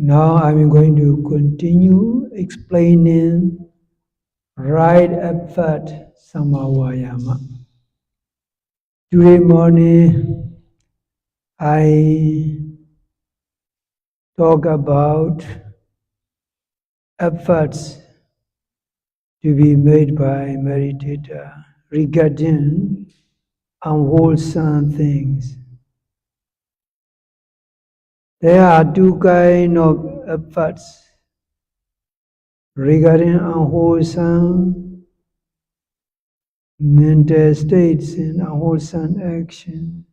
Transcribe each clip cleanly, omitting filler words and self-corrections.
Now I'm going to continue explaining right effort samavayama. Today morning I talk about efforts to be made by meditator regarding unwholesome things. There are two kinds of efforts regarding unwholesome mental states and unwholesome action.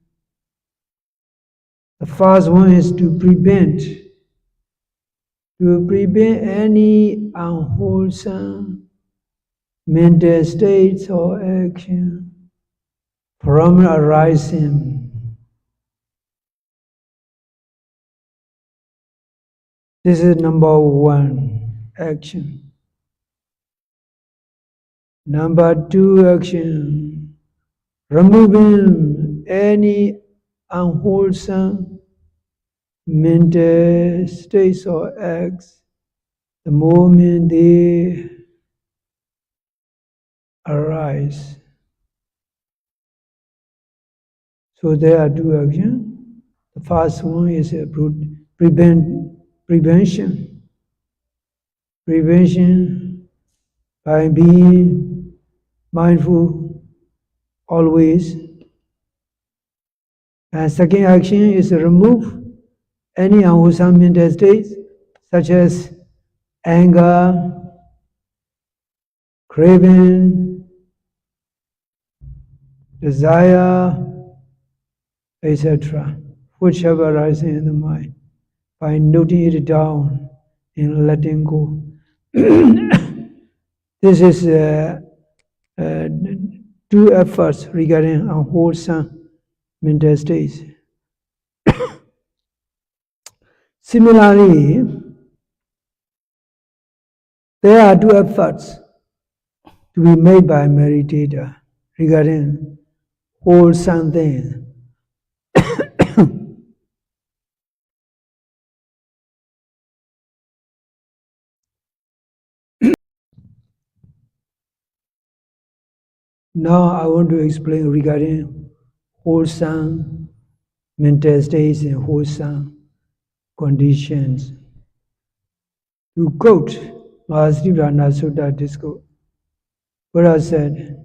The first one is to prevent any unwholesome mental states or action from arising. This is number one action. Number two action, removing any unwholesome mental states or acts the moment they arise. So there are two actions. The first one is prevention. Prevention by being mindful always. And second action is to remove any unwholesome mental states such as anger, craving, desire, etc., whichever arises in the mind, by noting it down and letting go. This is two efforts regarding unwholesome mental states. Similarly, there are two efforts to be made by a meditator regarding wholesome things. Now I want to explain regarding wholesome mental states and wholesome conditions. To quote Mahasiddhana Sutta Discourse, Buddha said,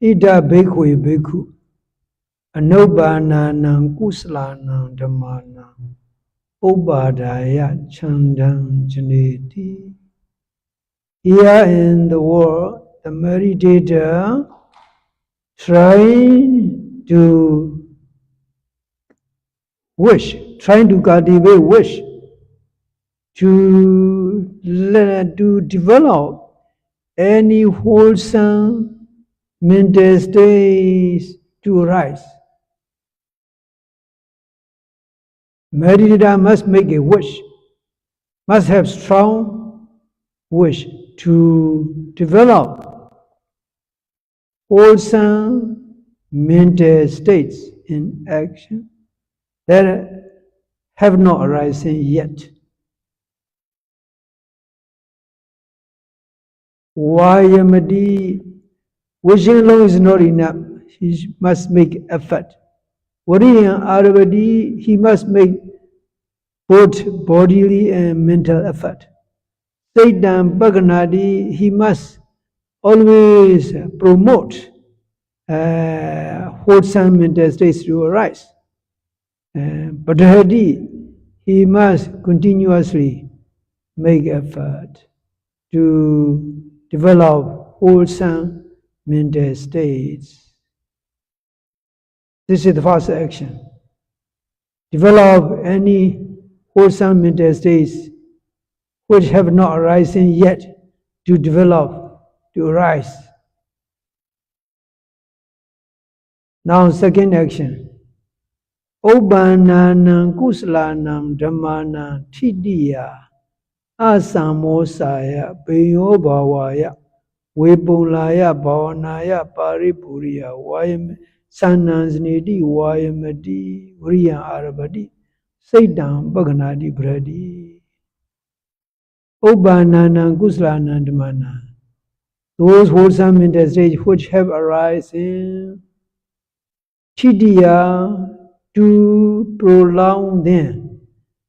Ida bhikkhu bhikkhu anubbananam kusalanam dhammanam ubbadaya chandam janeti. Here in the world, the meditator trying to cultivate wish to develop any wholesome mental states to arise. Meditator must make a wish, must have strong wish to develop wholesome mental states in action that have not arisen yet. Vayamadi, wishing alone is not enough. He must make effort. Variyam Aravadi, he must make both bodily and mental effort. Saitam Bhaganadi, he must always promote wholesome mental states to arise. Badahadi, he must continuously make effort to develop wholesome mental states. This is the first action. Develop any wholesome mental states which have not arisen yet to develop, to arise. Now, second action. Ubbananam kusalanam dhammanam thiddiya asamosaya peyo bhavaya vipulaya bhavanaya paripuriya vayam sanansaniti vayamati vriya arabati saitam bhaganati bradi. Ubbanana Kuslana Dhamana. Those wholesome mental states which have arisen Chidya to prolong them.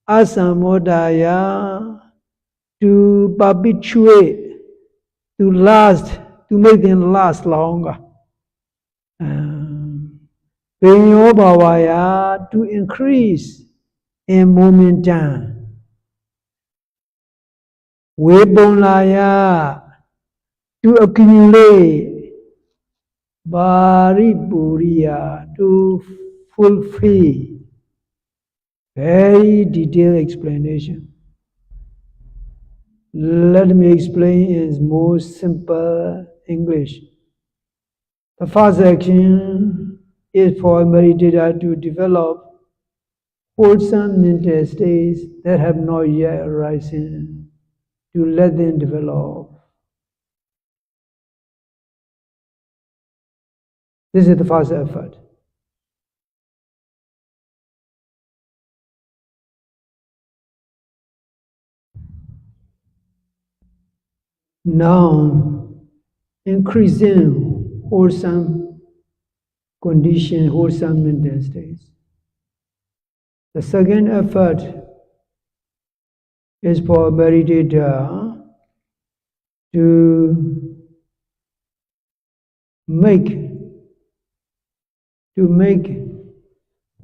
Asamodaya to perpetuate, to last, to make them last longer. Penyo Bhavaya to increase in momentum. Vibonlaya to accumulate. Paripuriya to fulfill. Very detailed explanation. Let me explain in more simple English. The first action is for meditator to develop wholesome mental states that have not yet arisen, to let them develop. This is the first effort. Now, increasing wholesome condition, wholesome mental states. The second effort is for meditator to make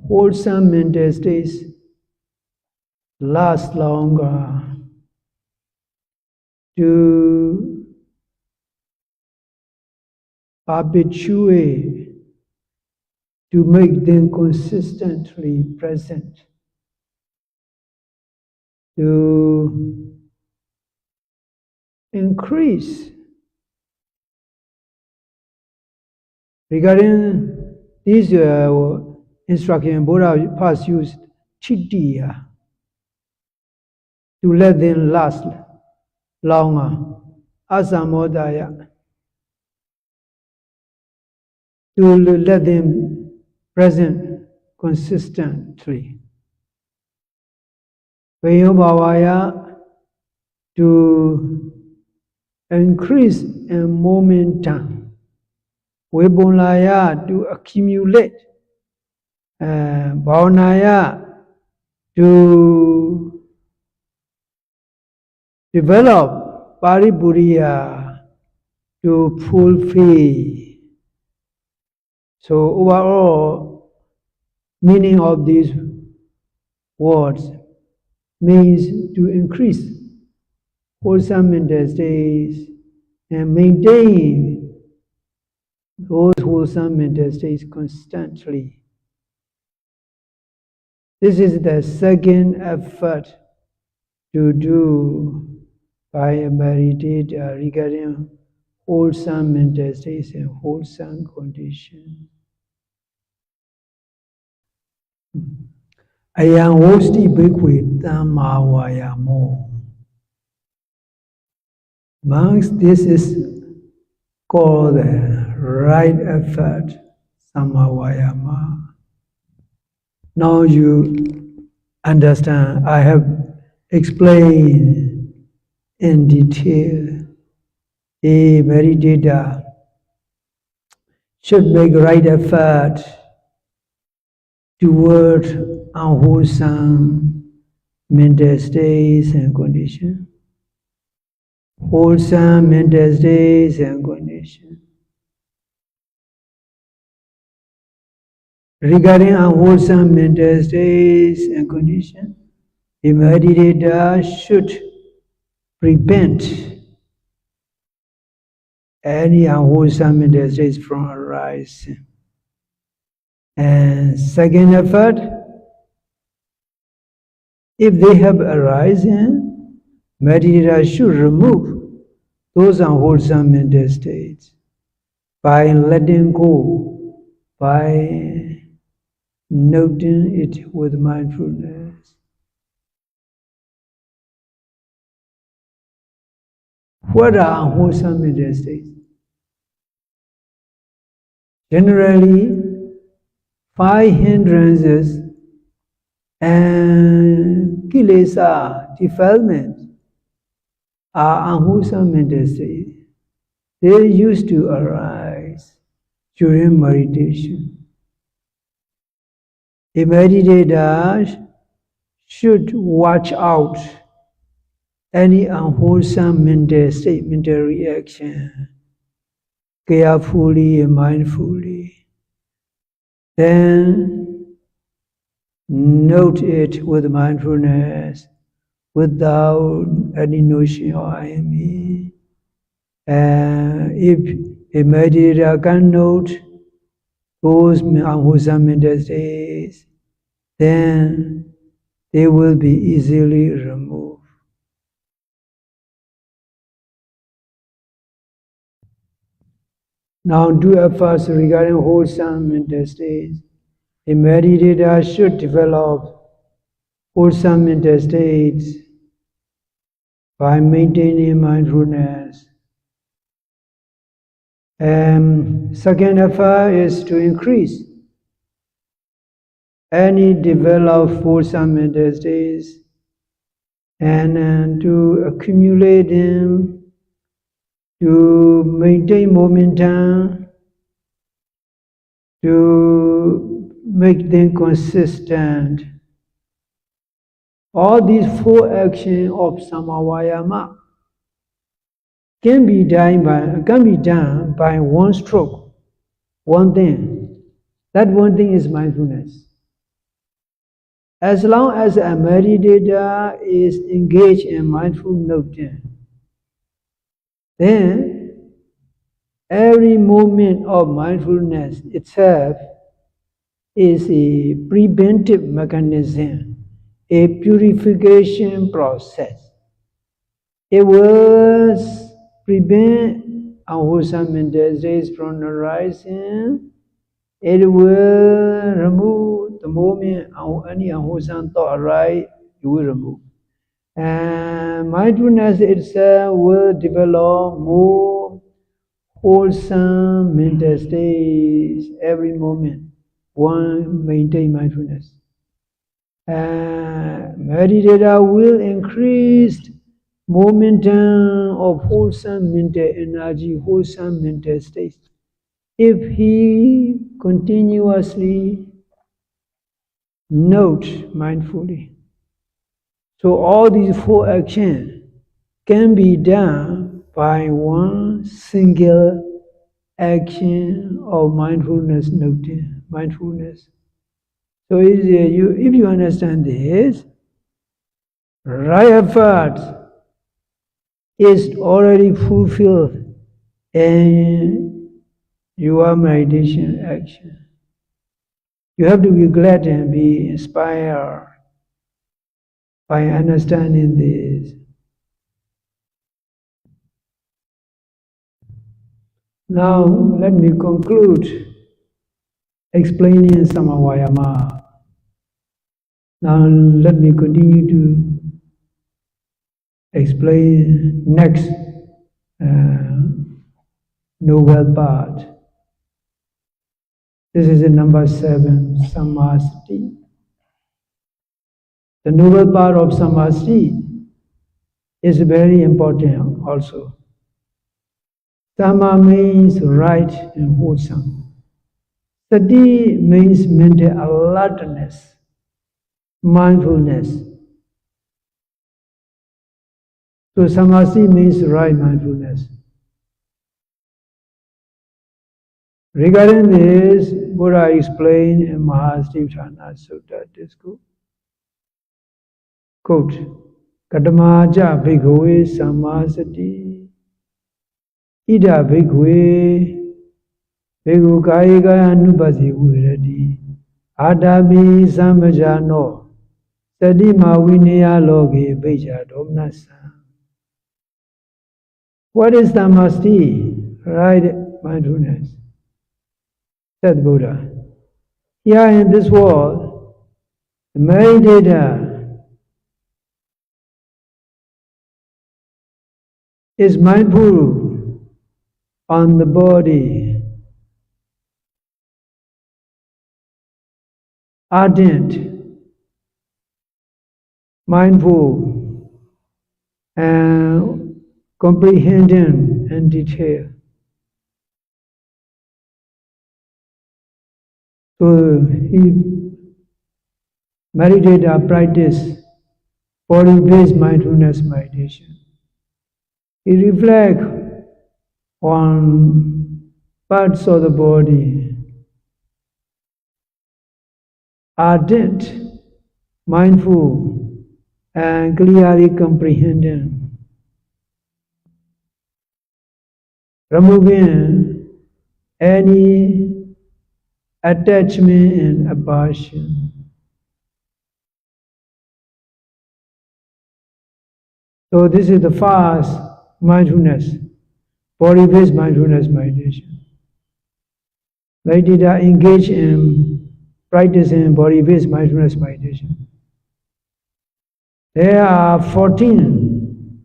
wholesome mental states last longer, to perpetuate, to make them consistently present, to increase. Regarding this instruction, Buddha first used Chidya, to let them last longer. Asamodaya, to let them present consistently. Vayobhavaya, to increase in momentum. Vibonlaya, to accumulate. Bhavanaya, to develop. Paripuriya, to fulfill. So overall meaning of these words means to increase wholesome mental states and maintain those wholesome mental states constantly. This is the second effort to do by a meditator regarding wholesome mental states and wholesome conditions. Ayam wosti bhikkhve tamma vayamo. Monks, this is called the right effort, samma vayama. Now you understand, I have explained in detail. A meditator should make right effort toward unwholesome mental states and conditions. Wholesome mental states and conditions. Regarding unwholesome mental states and conditions, a meditator should prevent any unwholesome mental states from arising. And second effort, if they have arisen, meditator should remove those unwholesome mental states by letting go, by noting it with mindfulness. What are unwholesome mental states? Generally, 5 hindrances and kilesa, defilement, are unwholesome mental states. They used to arise during meditation. A meditator should watch out any unwholesome mental state, mental reaction, carefully and mindfully. Then note it with mindfulness without any notion of I am me. If a meditator can note those unwholesome mental states, then they will be easily removed. Now do efforts regarding wholesome mental states. A meditator should develop wholesome mental states by maintaining mindfulness. Second effort is to increase any developed wholesome mental states and to accumulate them, to maintain momentum, to make them consistent. All these four actions of Samavayama can be done by one stroke, one thing. That one thing is mindfulness. As long as a meditator is engaged in mindful noting, then every moment of mindfulness itself is a preventive mechanism, a purification process. It will prevent unwholesome mental states from arising. It will remove the moment any unwholesome thought arises, it will remove. And mindfulness itself will develop more wholesome mental states every moment. One maintain mindfulness. Meditator will increase momentum of wholesome mental energy, wholesome mental states. If he continuously note mindfully. So all these four actions can be done by one single action of mindfulness noting, mindfulness. So if you understand this, right effort is already fulfilled in your meditation action. You have to be glad and be inspired by understanding this. Now let me conclude explaining Samavayama. Now let me continue to explain next noble part. This is the number 7, Samasthiti. The noble part of Samasthiti is very important also. Sama means right and wholesome. Sati means mental alertness, mindfulness. So Samasthiti means right mindfulness. Regarding this, Buddha explained in Mahasatipatthana Sutta, this quote, Katamaja bhikkhave samasati ida bhikkhave bhikkhu kaya kaya anupasi virati adabi samajano sati mavinaya loke bheja domnasa. What is Samasthiti? Right mindfulness. Said Buddha. Here in this world, the meditator is mindful on the body, ardent, mindful, and comprehending in detail. So he meditate or practice body-based mindfulness meditation. He reflect on parts of the body, ardent, mindful, and clearly comprehending, removing any attachment and aversion. So this is the first mindfulness, body-based mindfulness meditation. Meditator engage in practicing body-based mindfulness meditation. There are 14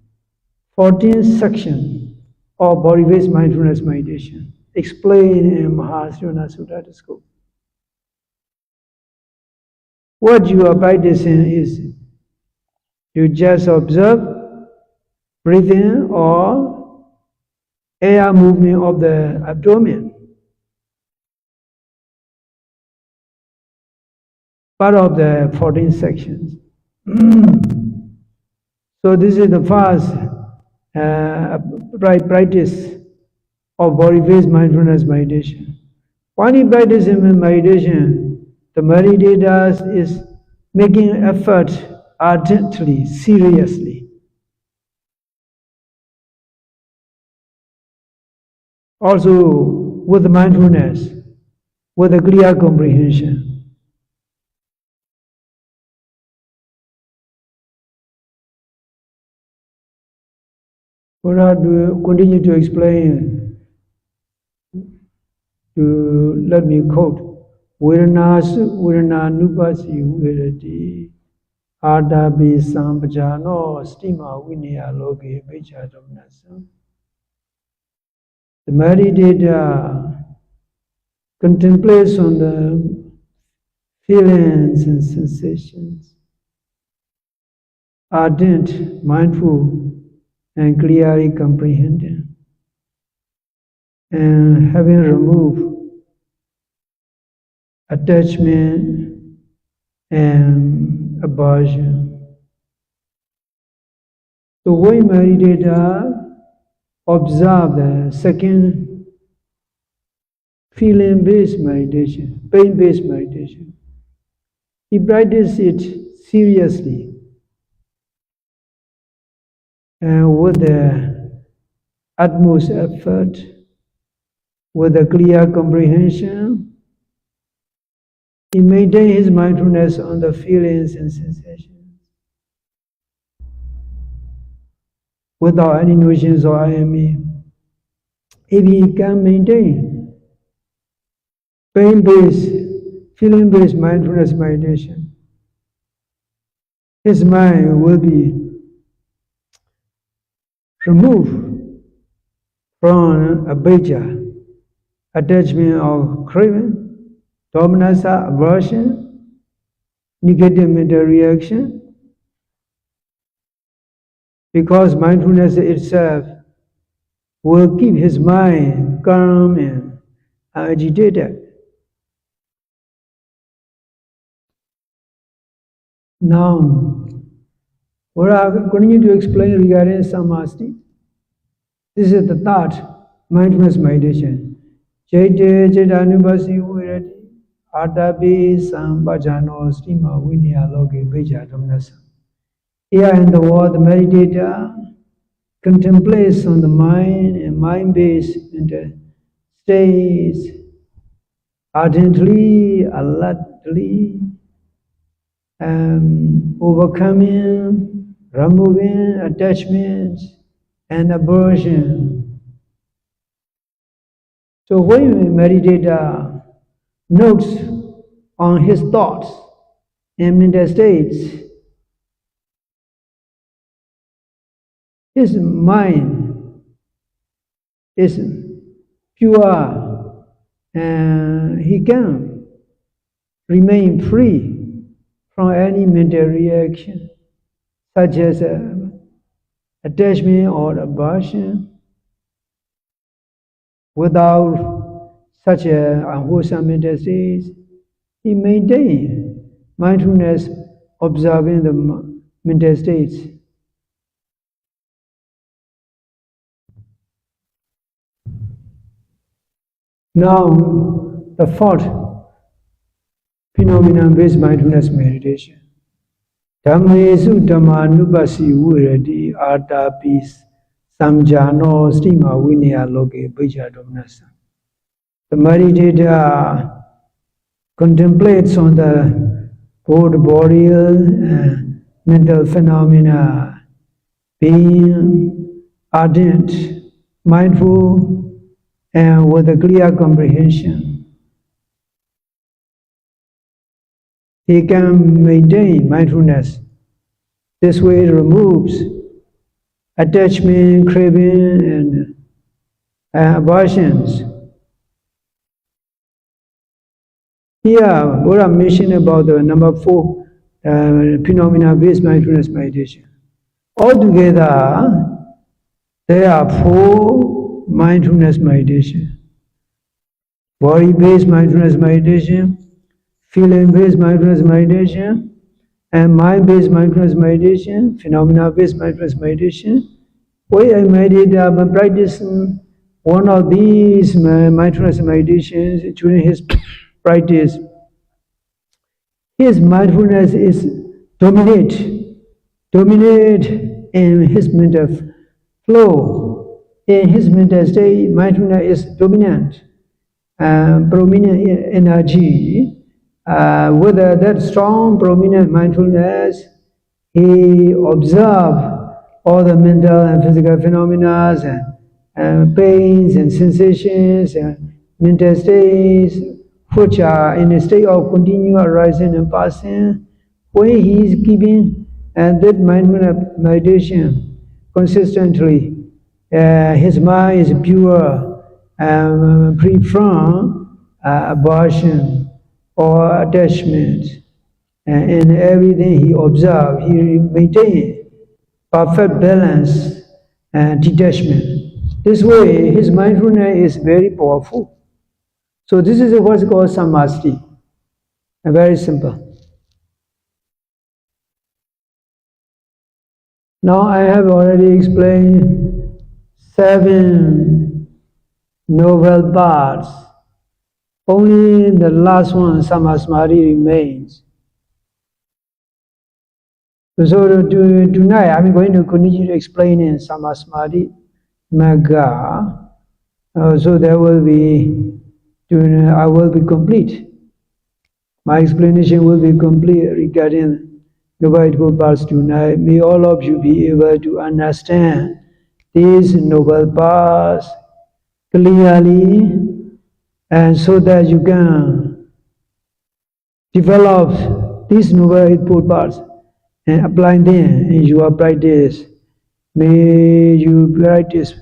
sections of body-based mindfulness meditation explained in Mahasivana Sutta Scope. What you are practicing is you just observe breathing or air movement of the abdomen. Part of the 14 sections. So this is the first practice of body-based mindfulness meditation. When you practice meditation, the meditator is making effort ardently, seriously. Also with mindfulness, with a clear comprehension. Buddha will continue to explain, let me quote, Virana nupasi virati adabi sampajano stima vinaya loke bechadamnasa. The meditator contemplates on the feelings and sensations, ardent, mindful, and clearly comprehending, and having removed attachment and aversion. So when meditator observe the second feeling-based meditation, pain-based meditation, he practices it seriously and with the utmost effort, with a clear comprehension. He maintains his mindfulness on the feelings and sensations without any notions or IME. If he can maintain pain-based, feeling-based mindfulness meditation, his mind will be removed from abhijja, attachment or craving, dominanza, aversion, negative mental reaction, because mindfulness itself will keep his mind calm and agitated. Now, Buddha continue to explain regarding samadhi. This is the third mindfulness meditation. Jete jedanubhasi virati adabi sambhajano stima vinaya loke bejadamnasa. Here in the world, the meditator contemplates on the mind and mind-based states ardently, alertly, overcoming, removing attachments and aversion. So when a meditator notes on his thoughts and mental states, his mind is pure and he can remain free from any mental reaction, such as attachment or aversion. Without such a unwholesome mental state, he maintains mindfulness observing the mental states. Now, the fourth phenomenon-based mindfulness meditation. Dhammesu dhammanupasi virati artapis samjano stima vinaya loke bhajadomanasa. The meditator contemplates on the both bodily mental phenomena, being ardent, mindful, and with a clear comprehension. He can maintain mindfulness. This way it removes attachment, craving, and aversions. Here, Buddha mentioned about the number 4 phenomena-based mindfulness meditation. Altogether, there are 4 mindfulness meditation. Body-based mindfulness meditation, feeling-based mindfulness meditation, and mind-based mindfulness meditation, phenomena-based mindfulness meditation. When I meditate, I'm practicing one of these mindfulness meditations during his practice. His mindfulness is dominate in his mental flow. In his mental state, mindfulness is dominant, prominent energy. With that strong, prominent mindfulness, he observes all the mental and physical phenomena and pains and sensations and mental states, which are in a state of continual arising and passing. When he is keeping that mindfulness meditation consistently, his mind is pure and free from aversion or attachment. And in everything he observes, he maintains perfect balance and detachment. This way, his mindfulness is very powerful. So this is what's called samadhi. Very simple. Now I have already explained 7 noble paths. Only the last one, samadhi, remains. So tonight I'm going to continue to explain in samadhi magga. So there will be, I will be complete. My explanation will be complete regarding Noble Eightfold Paths tonight. May all of you be able to understand these noble paths clearly, and so that you can develop these Noble Eightfold Paths and apply them in your practice. May you practice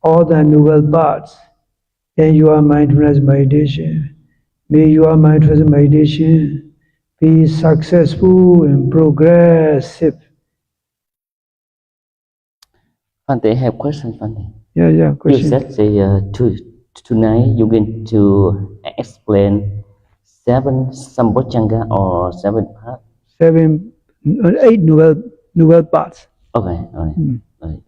all the noble paths in your mindfulness meditation. May your mindfulness meditation be successful and progressive. Fante, I have question, Fante. Yeah, question. You said tonight you're going to explain 7 Sambojjhanga or 7 paths? 8 noble paths. Okay, all right.